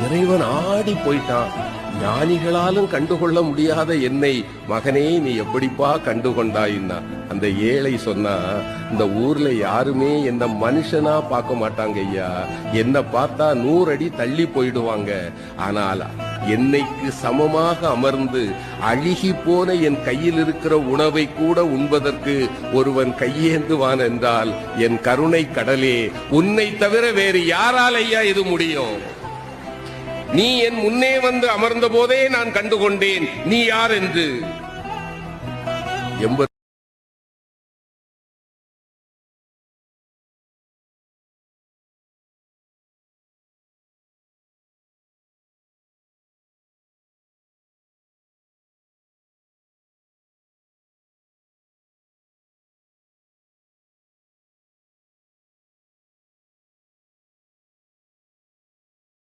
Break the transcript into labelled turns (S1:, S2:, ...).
S1: இறைவன் ஆடி போயிட்டான். ஞானிகளாலும் கண்டுகொள்ள முடியாத என்னை மகனே நீ எப்படிப்பா கண்டுகொண்டாயின்னா அந்த ஏழை சொன்னா, இந்த ஊர்ல யாருமே என்ன மனுஷனா பார்க்க மாட்டாங்க ஐயா, என்ன பார்த்தா 100 அடி தள்ளி போயிடுவாங்க. ஆனால் என்னைக்கு சமமாக அமர்ந்து அழுகி போன என் கையில் இருக்கிற உணவை கூட உண்பதற்கு ஒருவன் கையேந்துவான் என்றால் என் கருணை கடலே, உன்னை தவிர வேறு யாரால் ஐயா இது முடியும்? நீ என் முன்னே வந்து அமர்ந்த போதே நான் கண்டுகொண்டேன் நீ யார் என்று.